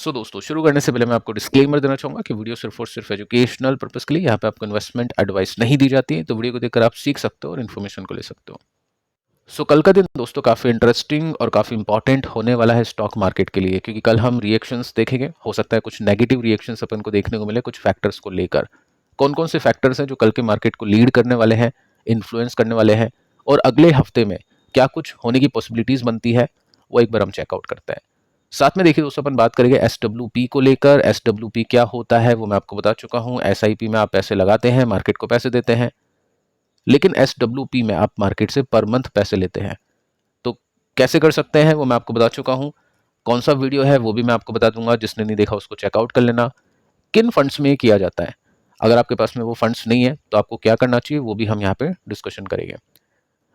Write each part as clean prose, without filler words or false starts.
दोस्तों शुरू करने से पहले मैं आपको डिस्क्लेमर देना चाहूंगा कि वीडियो सिर्फ और सिर्फ एजुकेशनल पर्पस के लिए यहाँ पे आपको इन्वेस्टमेंट एडवाइस नहीं दी जाती है। तो वीडियो को देखकर आप सीख सकते हो और इन्फॉर्मेशन को ले सकते हो। कल का दिन दोस्तों काफ़ी इंटरेस्टिंग और काफ़ी इंपॉर्टेंट होने वाला है स्टॉक मार्केट के लिए, क्योंकि कल हम रिएक्शंस देखेंगे। हो सकता है कुछ नेगेटिव रिएक्शंस अपन को देखने को मिले कुछ फैक्टर्स को लेकर। कौन कौन से फैक्टर्स हैं जो कल के मार्केट को लीड करने वाले हैं, इन्फ्लुएंस करने वाले हैं, और अगले हफ्ते में क्या कुछ होने की पॉसिबिलिटीज बनती है, वो एक बार हम चेकआउट करते हैं। साथ में देखिए दोस्तों, अपन बात करेंगे SWP को लेकर। SWP क्या होता है वो मैं आपको बता चुका हूँ। SIP में आप पैसे लगाते हैं, मार्केट को पैसे देते हैं, लेकिन SWP में आप मार्केट से पर मंथ पैसे लेते हैं। तो कैसे कर सकते हैं वो मैं आपको बता चुका हूँ। कौन सा वीडियो है वो भी मैं आपको बता दूंगा, जिसने नहीं देखा उसको चेकआउट कर लेना। किन फंड्स में ये किया जाता है, अगर आपके पास में वो फंड्स नहीं है तो आपको क्या करना चाहिए, वो भी हम यहाँ पे डिस्कशन करेंगे।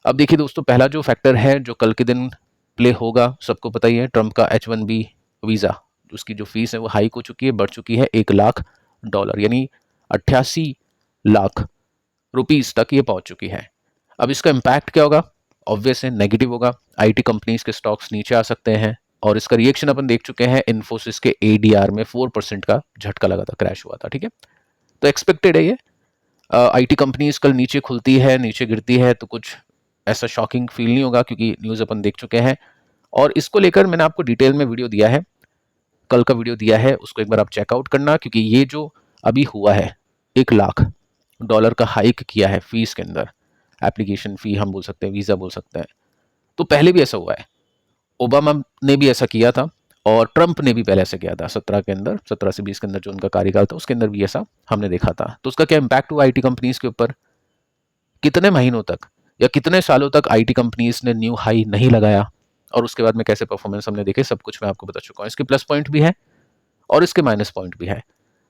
अब देखिए दोस्तों, पहला जो फैक्टर है जो कल के दिन प्ले होगा, सबको पता ही है, ट्रंप का H1B वीज़ा। उसकी जो फीस है वो हाइक हो चुकी है, बढ़ चुकी है $1 लाख, यानी 88 लाख रुपीस तक ये पहुंच चुकी है। अब इसका इम्पैक्ट क्या होगा? ऑब्वियस है, नेगेटिव होगा। IT कंपनीज के स्टॉक्स नीचे आ सकते हैं, और इसका रिएक्शन अपन देख चुके हैं। इन्फोसिस के ADR में 4% का झटका लगा था, क्रैश हुआ था। ठीक है, तो एक्सपेक्टेड है ये। IT कंपनीज कल नीचे खुलती है, नीचे गिरती है, तो कुछ ऐसा शॉकिंग फील नहीं होगा, क्योंकि न्यूज़ अपन देख चुके हैं। और इसको लेकर मैंने आपको डिटेल में वीडियो दिया है, कल का वीडियो दिया है, उसको एक बार आप चेकआउट करना। क्योंकि ये जो अभी हुआ है, $1 लाख का हाइक किया है फीस के अंदर, एप्लीकेशन फ़ी हम बोल सकते हैं, वीज़ा बोल सकते हैं। तो पहले भी ऐसा हुआ है, ओबामा ने भी ऐसा किया था, और ट्रंप ने भी पहले ऐसा किया था 17 से 20 के अंदर जो उनका कार्यकाल था, उसके अंदर भी ऐसा हमने देखा था। तो उसका क्या इम्पैक्ट हुआ IT कंपनीज के ऊपर? कितने महीनों तक या कितने सालों तक IT कंपनीज ने न्यू हाई नहीं लगाया, और उसके बाद में कैसे परफॉर्मेंस हमने देखे, सब कुछ मैं आपको बता चुका हूँ। इसके प्लस पॉइंट भी है और इसके माइनस पॉइंट भी है।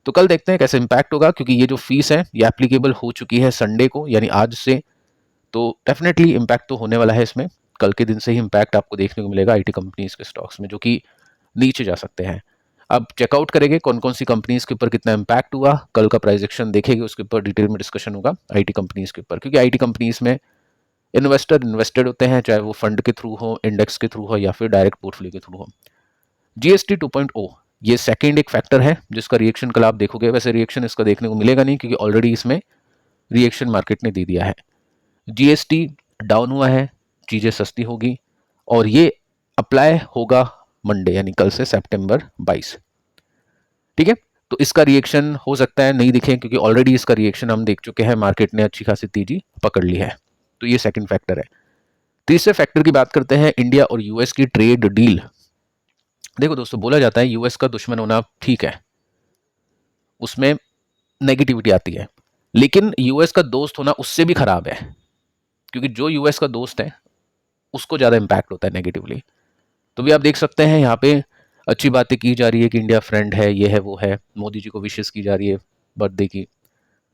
तो कल देखते हैं कैसे इम्पैक्ट होगा, क्योंकि ये जो फीस है ये एप्लीकेबल हो चुकी है संडे को, यानी आज से। तो डेफिनेटली इम्पैक्ट तो होने वाला है इसमें। कल के दिन से ही इम्पैक्ट आपको देखने को मिलेगा IT कंपनीज के स्टॉक्स में, जो कि नीचे जा सकते हैं। अब चेकआउट करेंगे कौन कौन सी कंपनीज के ऊपर कितना इम्पैक्ट हुआ, कल का प्राइस एक्शन देखेंगे, उसके ऊपर डिटेल में डिस्कशन होगा IT कंपनीज के ऊपर। क्योंकि IT कंपनीज में इन्वेस्टर इन्वेस्टेड होते हैं, चाहे वो फंड के थ्रू हो, इंडेक्स के थ्रू हो, या फिर डायरेक्ट पोर्टफोलियो के थ्रू हो। GST 2.0 ये सेकेंड एक फैक्टर है जिसका रिएक्शन कल आप देखोगे। वैसे रिएक्शन इसका देखने को मिलेगा नहीं, क्योंकि ऑलरेडी इसमें रिएक्शन मार्केट ने दे दिया है। GST डाउन हुआ है, चीज़ें सस्ती होगी, और ये अप्लाई होगा मंडे, यानी कल से September 22। ठीक है, तो इसका रिएक्शन हो सकता है नहीं दिखे, क्योंकि ऑलरेडी इसका रिएक्शन हम देख चुके हैं, मार्केट ने अच्छी खासी तेजी पकड़ ली है। तो ये सेकंड फैक्टर है। तीसरे फैक्टर की बात करते हैं, इंडिया और US की ट्रेड डील। देखो दोस्तों, बोला जाता है US का दुश्मन होना ठीक है, उसमें नेगेटिविटी आती है, लेकिन US का दोस्त होना उससे भी खराब है, क्योंकि जो US का दोस्त है उसको ज़्यादा इंपैक्ट होता है नेगेटिवली। तो भी आप देख सकते हैं यहाँ पे अच्छी बातें की जा रही है कि इंडिया फ्रेंड है, ये है वो है, मोदी जी को विशेष की जा रही है बर्थडे की,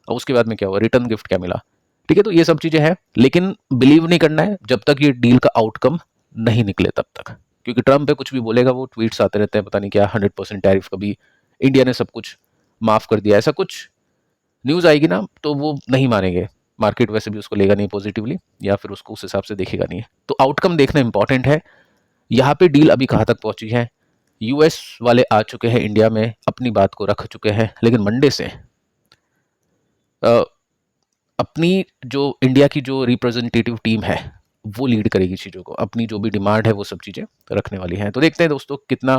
और उसके बाद में क्या हुआ, रिटर्न गिफ्ट क्या मिला। ठीक है, तो ये सब चीज़ें हैं, लेकिन बिलीव नहीं करना है जब तक ये डील का आउटकम नहीं निकले तब तक। क्योंकि ट्रंप पे कुछ भी बोलेगा, वो ट्वीट्स आते रहते हैं, पता नहीं क्या 100% टैरिफ, कभी इंडिया ने सब कुछ माफ़ कर दिया, ऐसा कुछ न्यूज़ आएगी ना, तो वो नहीं मानेंगे। मार्केट वैसे भी उसको लेगा नहीं पॉजिटिवली, या फिर उसको उस हिसाब से देखेगा नहीं। तो आउटकम देखना इंपॉर्टेंट है। यहाँ पे डील अभी कहाँ तक पहुंची है? US वाले आ चुके हैं इंडिया में, अपनी बात को रख चुके हैं, लेकिन मंडे से अपनी जो इंडिया की जो रिप्रेजेंटेटिव टीम है वो लीड करेगी चीज़ों को, अपनी जो भी डिमांड है वो सब चीज़ें रखने वाली हैं। तो देखते हैं दोस्तों कितना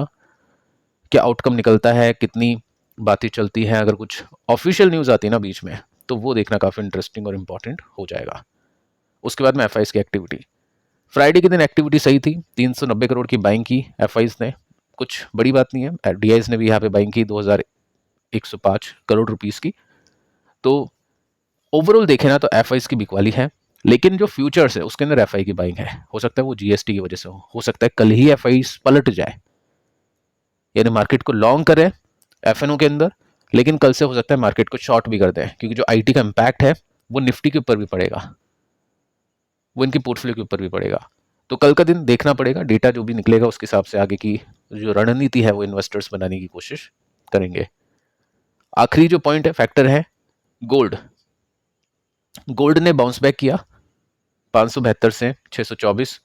क्या आउटकम निकलता है, कितनी बातें चलती हैं। अगर कुछ ऑफिशियल न्यूज़ आती है ना बीच में, तो वो देखना काफ़ी इंटरेस्टिंग और इम्पॉर्टेंट हो जाएगा। उसके बाद में FIs की एक्टिविटी। फ्राइडे के दिन एक्टिविटी सही थी, 390 करोड़ की बाइंग की FIs ने, कुछ बड़ी बात नहीं है। DIs ने भी यहाँ पे बाइंग की 2105 करोड़ रुपीस की। तो ओवरऑल देखें ना तो FIs की बिकवाली है, लेकिन जो फ्यूचर्स है उसके अंदर FI की बाइंग है। हो सकता है वो GST की वजह से हो सकता है कल ही FIs पलट जाए, यानी मार्केट को लॉन्ग करें FNO के अंदर, लेकिन कल से हो सकता है मार्केट को शॉर्ट भी कर दें, क्योंकि जो IT का इम्पैक्ट है वो निफ्टी के ऊपर भी पड़ेगा, वो इनकी पोर्टफोलियो के ऊपर भी पड़ेगा। तो कल का दिन देखना पड़ेगा, डेटा जो भी निकलेगा उसके हिसाब से आगे की जो रणनीति है वो इन्वेस्टर्स बनाने की कोशिश करेंगे। आखिरी जो पॉइंट है, फैक्टर है गोल्ड। गोल्ड ने बाउंस बैक किया, 572 से 624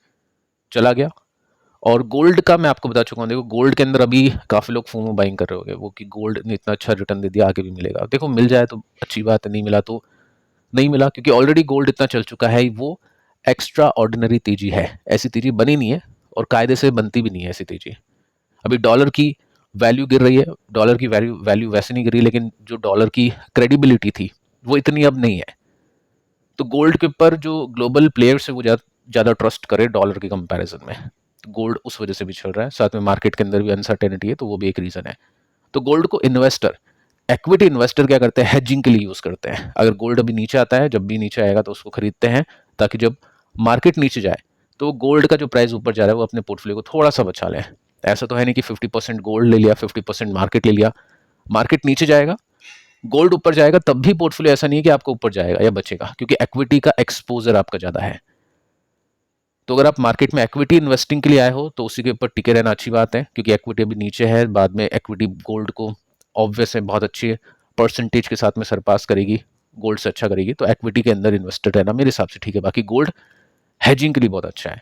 चला गया, और गोल्ड का मैं आपको बता चुका हूँ, देखो गोल्ड के अंदर अभी काफ़ी लोग फोमो बाइंग कर रहे होंगे, वो कि गोल्ड ने इतना अच्छा रिटर्न दे दिया, आगे भी मिलेगा। देखो मिल जाए तो अच्छी बात है, नहीं मिला तो नहीं मिला, क्योंकि ऑलरेडी गोल्ड इतना चल चुका है, वो एक्स्ट्रा ऑर्डिनरी तेजी है, ऐसी तेजी बनी नहीं है और कायदे से बनती भी नहीं है ऐसी तेजी। अभी डॉलर की वैल्यू गिर रही है, डॉलर की वैल्यू वैल्यू वैसे नहीं गिर रही, लेकिन जो डॉलर की क्रेडिबिलिटी थी वो इतनी अब नहीं है। तो गोल्ड के ऊपर जो ग्लोबल प्लेयर्स है वो ज़्यादा ट्रस्ट करे डॉलर के कंपैरिजन में, तो गोल्ड उस वजह से भी चल रहा है। साथ में मार्केट के अंदर भी अनसर्टेनिटी है, तो वो भी एक रीज़न है। तो गोल्ड को इन्वेस्टर, इक्विटी इन्वेस्टर क्या करते हैं, हेजिंग के लिए यूज़ करते हैं। अगर गोल्ड अभी नीचे आता है, जब भी नीचे आएगा तो उसको खरीदते हैं, ताकि जब मार्केट नीचे जाए तो गोल्ड का जो प्राइस ऊपर जा रहा है वो अपने पोर्टफोलियो को थोड़ा सा बचा लें। ऐसा तो है नहीं कि 50% गोल्ड ले लिया, 50% मार्केट ले लिया, मार्केट नीचे जाएगा गोल्ड ऊपर जाएगा तब भी पोर्टफोलियो ऐसा नहीं है कि आपका ऊपर जाएगा या बचेगा, क्योंकि इक्विटी का एक्सपोजर आपका ज़्यादा है। तो अगर आप मार्केट में इक्विटी इन्वेस्टिंग के लिए आए हो तो उसी के ऊपर टिके रहना अच्छी बात है, क्योंकि इक्विटी अभी नीचे है, बाद में इक्विटी गोल्ड को ऑब्वियस है बहुत अच्छी परसेंटेज के साथ में सरपास करेगी, गोल्ड से अच्छा करेगी, तो इक्विटी के अंदर इन्वेस्टेड रहना मेरे हिसाब से ठीक है। बाकी गोल्ड हेजिंग के लिए बहुत अच्छा है।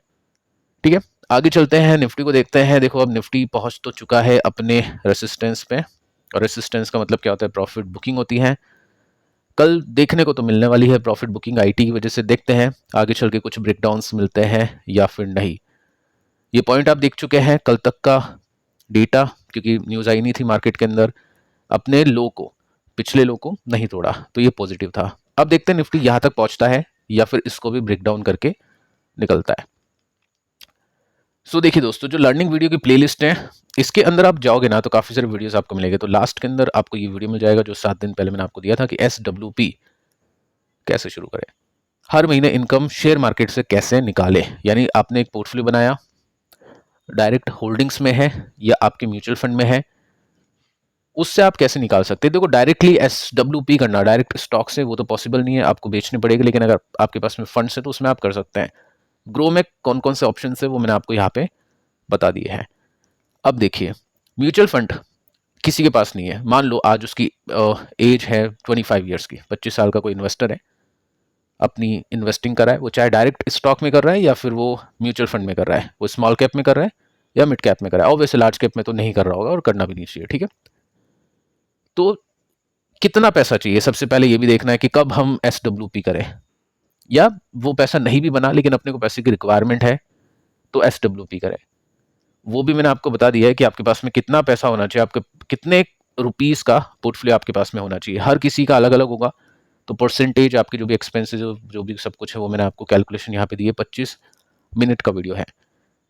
ठीक है, आगे चलते हैं, निफ्टी को देखते हैं। देखो अब निफ्टी पहुंच तो चुका है अपने रेसिस्टेंस पे, और रेसिस्टेंस का मतलब क्या होता है, प्रॉफिट बुकिंग होती है। कल देखने को तो मिलने वाली है प्रॉफिट बुकिंग आईटी की वजह से, देखते हैं आगे चल के कुछ ब्रेकडाउन्स मिलते हैं या फिर नहीं। ये पॉइंट आप देख चुके हैं कल तक का डेटा, क्योंकि न्यूज़ आई नहीं थी मार्केट के अंदर, अपने लो को, पिछले लो को नहीं तोड़ा, तो ये पॉजिटिव था। अब देखते हैं निफ्टी यहाँ तक पहुँचता है या फिर इसको भी ब्रेकडाउन करके निकलता है। सो देखिए दोस्तों, जो लर्निंग वीडियो की प्लेलिस्ट है इसके अंदर आप जाओगे ना तो काफ़ी सारे वीडियोस आपको मिलेंगे। तो लास्ट के अंदर आपको ये वीडियो मिल जाएगा जो 7 दिन पहले मैंने आपको दिया था कि SWP कैसे शुरू करें, हर महीने इनकम शेयर मार्केट से कैसे निकालें। यानी आपने एक पोर्टफोलियो बनाया, डायरेक्ट होल्डिंग्स में है या आपके म्यूचुअल फंड में है, उससे आप कैसे निकाल सकते हैं। देखो डायरेक्टली SWP करना डायरेक्ट स्टॉक से वो तो पॉसिबल नहीं है, आपको बेचने पड़ेगा, लेकिन अगर आपके पास में फंड्स है तो उसमें आप कर सकते हैं। ग्रो में कौन कौन से ऑप्शन है वो मैंने आपको यहाँ पे बता दिए हैं। अब देखिए, म्यूचुअल फंड किसी के पास नहीं है, मान लो आज उसकी एज है 25 ईयर्स की, 25 साल का कोई इन्वेस्टर है, अपनी इन्वेस्टिंग कर रहा है, वो चाहे डायरेक्ट स्टॉक में कर रहा है या फिर वो म्यूचुअल फंड में कर रहा है, वो स्मॉल कैप में कर रहा है या मिड कैप में कर रहा है, और वैसे लार्ज कैप में तो नहीं कर रहा होगा और करना भी नहीं चाहिए। ठीक है, तो कितना पैसा चाहिए, सबसे पहले ये भी देखना है कि कब हम SWP करें, या वो पैसा नहीं भी बना लेकिन अपने को पैसे की रिक्वायरमेंट है तो SWP करें। वो भी मैंने आपको बता दिया है कि आपके पास में कितना पैसा होना चाहिए, आपके कितने रुपीस का पोर्टफोलियो आपके पास में होना चाहिए, हर किसी का अलग अलग होगा। तो परसेंटेज आपके जो भी एक्सपेंसेस जो भी सब कुछ है वो मैंने आपको कैलकुलेशन यहाँ पे दी है, 25 मिनट का वीडियो है।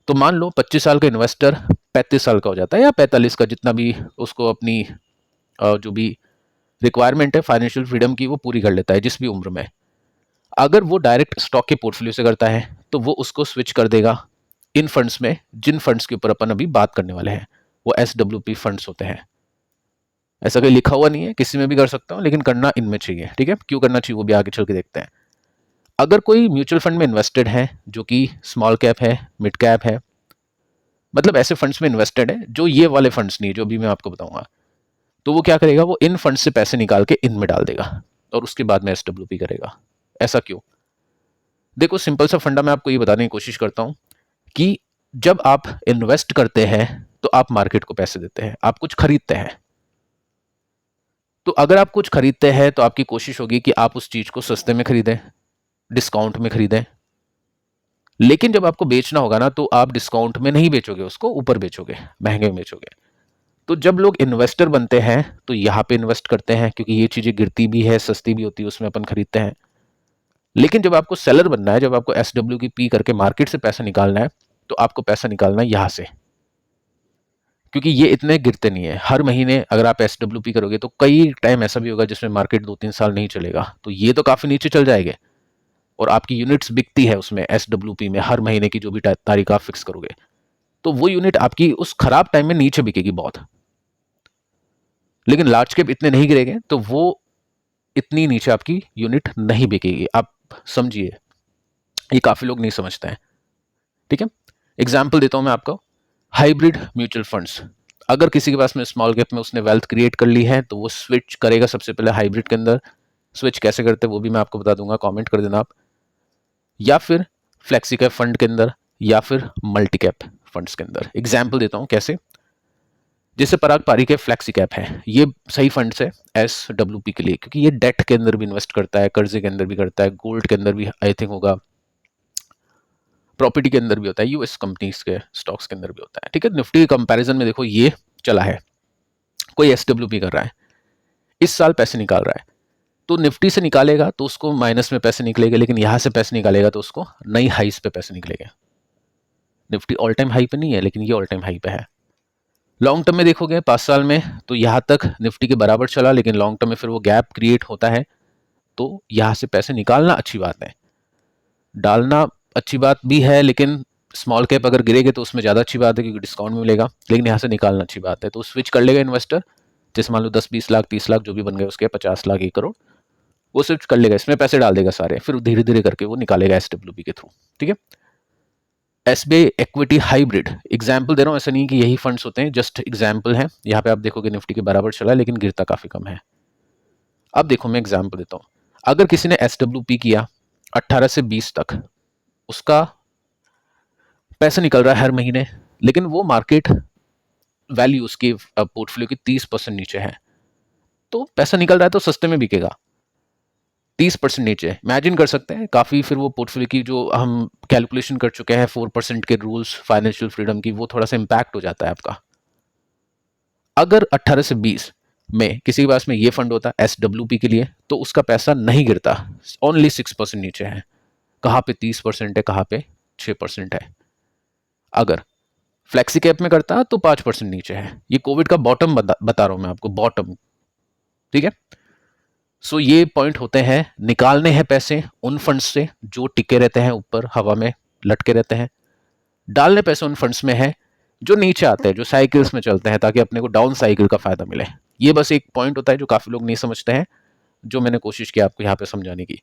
तो मान लो 25 साल का इन्वेस्टर 35 साल का हो जाता है या 45 का, जितना भी उसको अपनी जो भी रिक्वायरमेंट है फाइनेंशियल फ्रीडम की वो पूरी कर लेता है जिस भी उम्र में। अगर वो डायरेक्ट स्टॉक के पोर्टफोलियो से करता है तो वो उसको स्विच कर देगा इन फंड्स में, जिन फंड्स के ऊपर अपन अभी बात करने वाले हैं वो SWP फंड्स होते हैं। ऐसा कोई लिखा हुआ नहीं है, किसी में भी कर सकता हूं, लेकिन करना इनमें चाहिए। ठीक है, क्यों करना चाहिए वो भी आगे चल के देखते हैं। अगर कोई म्यूचुअल फंड में इन्वेस्टेड है जो कि स्मॉल कैप है, मिड कैप है, मतलब ऐसे फंड्स में इन्वेस्टेड है जो ये वाले फंड्स नहीं है जो भी मैं आपको बताऊंगा, तो वो क्या करेगा, वो इन फंड से पैसे निकाल के इनमें डाल देगा और उसके बाद में SWP करेगा। ऐसा क्यों? देखो सिंपल सा फंडा मैं आपको ये बताने की कोशिश करता हूं कि जब आप इन्वेस्ट करते हैं तो आप मार्केट को पैसे देते हैं, आप कुछ खरीदते हैं। तो अगर आप कुछ खरीदते हैं तो आपकी कोशिश होगी कि आप उस चीज को सस्ते में खरीदें, डिस्काउंट में खरीदें। लेकिन जब आपको बेचना होगा ना तो आप डिस्काउंट में नहीं बेचोगे, उसको ऊपर बेचोगे, महंगे में बेचोगे। तो जब लोग इन्वेस्टर बनते हैं तो यहाँ पे इन्वेस्ट करते हैं, क्योंकि ये चीजें गिरती भी है, सस्ती भी होती है, उसमें अपन खरीदते हैं। लेकिन जब आपको सेलर बनना है, जब आपको SWP करके मार्केट से पैसा निकालना है, तो आपको पैसा निकालना है यहां से, क्योंकि ये इतने गिरते नहीं है। हर महीने अगर आप SWP करोगे तो कई टाइम ऐसा भी होगा जिसमें मार्केट 2-3 साल नहीं चलेगा, तो ये तो काफी नीचे चल जाएंगे और आपकी यूनिट्स बिकती है उसमें SWP में, हर महीने की जो भी तारीख आप फिक्स करोगे तो वो यूनिट आपकी उस खराब टाइम में नीचे बिकेगी बहुत। लेकिन लार्ज कैप इतने नहीं गिरेंगे तो वो इतनी नीचे आपकी यूनिट नहीं बिकेगी। आप समझिए, ये काफी लोग नहीं समझते हैं। ठीक है, एग्जाम्पल देता हूं मैं आपको, हाइब्रिड म्यूचुअल फंड्स। अगर किसी के पास में स्मॉल कैप में उसने वेल्थ क्रिएट कर ली है तो वो स्विच करेगा सबसे पहले हाइब्रिड के अंदर। स्विच कैसे करते हैं वो भी मैं आपको बता दूंगा, कमेंट कर देना आप। या फिर फ्लेक्सी कैप फंड के अंदर या फिर मल्टी कैप फंड्स के अंदर। एग्जाम्पल देता हूं कैसे। जैसे पराग पारी के फ्लैक्सी कैप है, ये सही फंड्स है SWP के लिए, क्योंकि ये डेट के अंदर भी इन्वेस्ट करता है, कर्जे के अंदर भी करता है, गोल्ड के अंदर भी आई थिंक होगा, प्रॉपर्टी के अंदर भी होता है, यूएस कंपनीज के स्टॉक्स के अंदर भी होता है। ठीक है, निफ्टी के कंपैरिजन में देखो ये चला है, कोई SWP कर रहा है, इस साल पैसे निकाल रहा है, तो निफ्टी से निकालेगा तो उसको माइनस में पैसे निकलेगा, लेकिन यहां से पैसे निकालेगा तो उसको नई हाईस पे पैसे निकलेंगे। निफ्टी ऑल टाइम हाई पे नहीं है, लेकिन ये ऑल टाइम हाई पे है। लॉन्ग टर्म में देखोगे 5 साल में तो यहां तक निफ्टी के बराबर चला, लेकिन लॉन्ग टर्म में फिर वो गैप क्रिएट होता है, तो यहां से पैसे निकालना अच्छी बात है, डालना अच्छी बात भी है, लेकिन स्मॉल कैप अगर गिरेगे तो उसमें ज़्यादा अच्छी बात है क्योंकि डिस्काउंट में मिलेगा, लेकिन यहाँ से निकालना अच्छी बात है। तो स्विच कर लेगा इन्वेस्टर, जैसे मान लो 10-20 लाख 30 लाख जो भी बन गए उसके, 50 लाख 1 करोड़, वो स्विच कर लेगा, इसमें पैसे डाल देगा सारे, फिर धीरे धीरे करके वो निकालेगा SWP के थ्रू। ठीक है, SBI इक्विटी हाइब्रिड एग्जाम्पल दे रहा हूँ, ऐसा नहीं कि यही फंड्स होते हैं, जस्ट एग्जाम्पल है। यहाँ पे आप देखोगे निफ्टी के बराबर चला है, लेकिन गिरता काफी कम है। अब देखो मैं एग्जाम्पल देता हूँ, अगर किसी ने SWP किया 18 से 20 तक, उसका पैसा निकल रहा है हर महीने, लेकिन वो मार्केट वैल्यू उसके पोर्टफोलियो की 30% नीचे है, तो पैसा निकल रहा है तो सस्ते में बिकेगा। 30% नीचे इमेजिन कर सकते हैं, काफी फिर वो पोर्टफोलियो की जो हम कैलकुलेशन कर चुके हैं 4% के रूल्स फाइनेंशियल फ्रीडम की, वो थोड़ा सा इंपैक्ट हो जाता है आपका। अगर 18 से 20 में किसी के पास में ये फंड होता है SWP के लिए, तो उसका पैसा नहीं गिरता, ओनली 6% नीचे है। कहाँ पे 30% है, कहाँ पे 6% है। अगर फ्लेक्सी कैप में करता तो 5% नीचे है। ये कोविड का बॉटम बता रहा हूं मैं आपको, बॉटम। ठीक है, सो ये पॉइंट होते हैं, निकालने हैं पैसे उन फंड्स से जो टिके रहते हैं, ऊपर हवा में लटके रहते हैं, डालने पैसे उन फंड्स में है जो नीचे आते हैं, जो साइकिल्स में चलते हैं, ताकि अपने को डाउन साइकिल का फायदा मिले। ये बस एक पॉइंट होता है जो काफी लोग नहीं समझते हैं, जो मैंने कोशिश की आपको यहाँ पे समझाने की।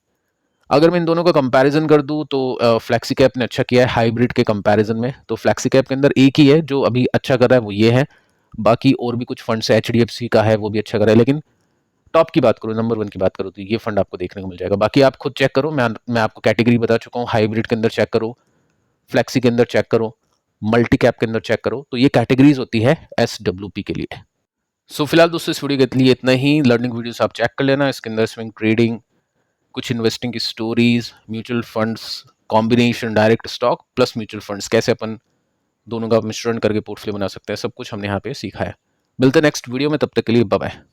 अगर मैं इन दोनों का कंपैरिजन कर दूं तो फ्लेक्सी कैप ने अच्छा किया है हाइब्रिड के कंपैरिजन में। तो फ्लेक्सी कैप के अंदर एक ही है जो अभी अच्छा कर रहा है, वो ये है। बाकी और भी कुछ फंड्स है, HDFC का है, वो भी अच्छा कर रहा है, लेकिन टॉप की बात करूँ, नंबर 1 की बात करूँ, तो ये फंड आपको देखने को मिल जाएगा। बाकी आप खुद चेक करो, मैं आपको कैटेगरी बता चुका हूँ, हाइब्रिड के अंदर चेक करो, फ्लेक्सी के अंदर चेक करो, मल्टी कैप के अंदर चेक करो, तो ये कैटेगरीज होती है SWP के लिए। सो फिलहाल दोस्तों इस वीडियो के लिए इतना ही। लर्निंग वीडियोस आप चेक कर लेना, इसके अंदर स्विंग ट्रेडिंग, कुछ इन्वेस्टिंग की stories, mutual funds, combination, direct stock plus mutual funds, कैसे अपन दोनों का मिश्रण करके पोर्टफोलियो बना सकते हैं, सब कुछ हमने यहाँ पे सीखा है। मिलते हैं नेक्स्ट वीडियो में, तब तक के लिए बाय बाय।